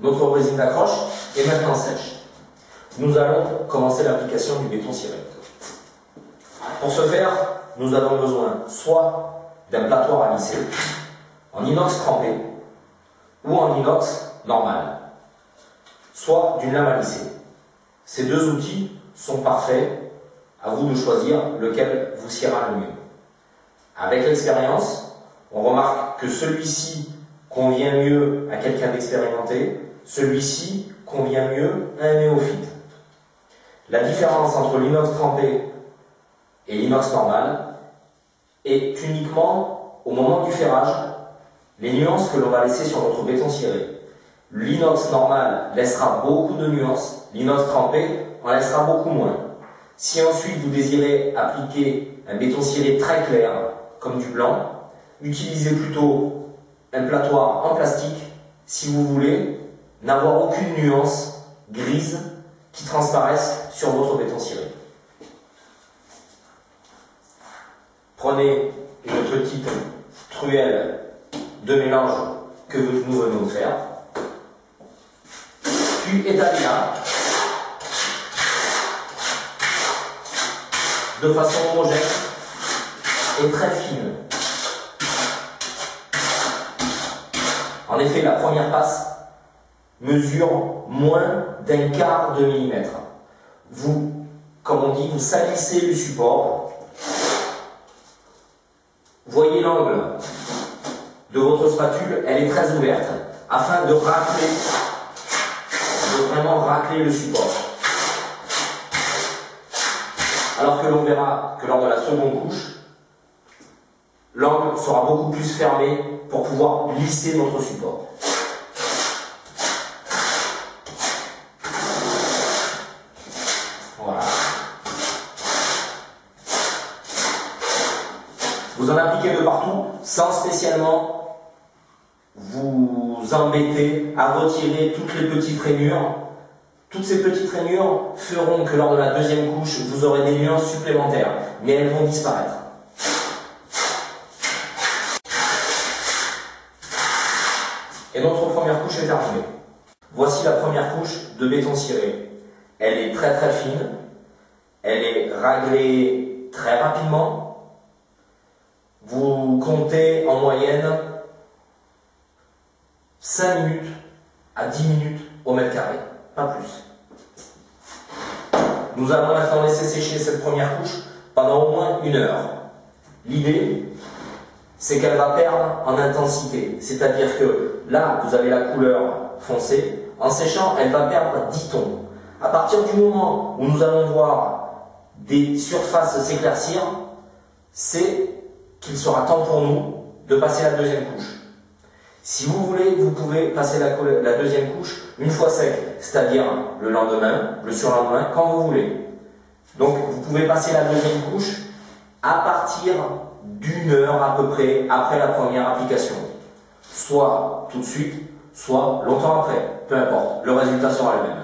Notre résine d'accroche est maintenant sèche. Nous allons commencer l'application du béton ciré. Pour ce faire, nous avons besoin soit d'un platoir à lisser en inox trempé ou en inox normal, soit d'une lame à lisser. Ces deux outils sont parfaits, à vous de choisir lequel vous siera le mieux. Avec l'expérience, on remarque que celui-ci convient mieux à quelqu'un d'expérimenté, celui-ci convient mieux à un néophyte. La différence entre l'inox trempé et l'inox normal est uniquement au moment du ferrage, les nuances que l'on va laisser sur notre béton ciré. L'inox normal laissera beaucoup de nuances, l'inox trempé en laissera beaucoup moins. Si ensuite vous désirez appliquer un béton ciré très clair, comme du blanc, utilisez plutôt un platoir en plastique si vous voulez n'avoir aucune nuance grise qui transparaisse sur votre béton ciré. Prenez une petite truelle de mélange que nous venons de faire, puis étalez-la de façon homogène et très fine. En effet, la première passe mesure moins d'un quart de millimètre. Vous, comme on dit, vous salissez le support. Voyez l'angle de votre spatule, elle est très ouverte, afin de racler, de vraiment racler le support. Alors que l'on verra que lors de la seconde couche, l'angle sera beaucoup plus fermé pour pouvoir lisser notre support. Voilà. Vous en appliquez de partout sans spécialement vous embêter à retirer toutes les petites rainures. Toutes ces petites rainures feront que lors de la deuxième couche, vous aurez des nuances supplémentaires, mais elles vont disparaître. Et notre première couche est terminée. Voici la première couche de béton ciré. Elle est très très fine, elle est raglée très rapidement. Vous comptez en moyenne 5 minutes à 10 minutes au mètre carré, pas plus. Nous allons maintenant laisser sécher cette première couche pendant au moins 1 heure. L'idée, c'est qu'elle va perdre en intensité, c'est-à-dire que là, vous avez la couleur foncée, en séchant, elle va perdre 10 tons. À partir du moment où nous allons voir des surfaces s'éclaircir, c'est qu'il sera temps pour nous de passer la deuxième couche. Si vous voulez, vous pouvez passer la deuxième couche une fois sec, c'est-à-dire le lendemain, le surlendemain, quand vous voulez. Donc, vous pouvez passer la deuxième couche à partir d'1 heure à peu près après la première application. Soit tout de suite, soit longtemps après, peu importe, le résultat sera le même.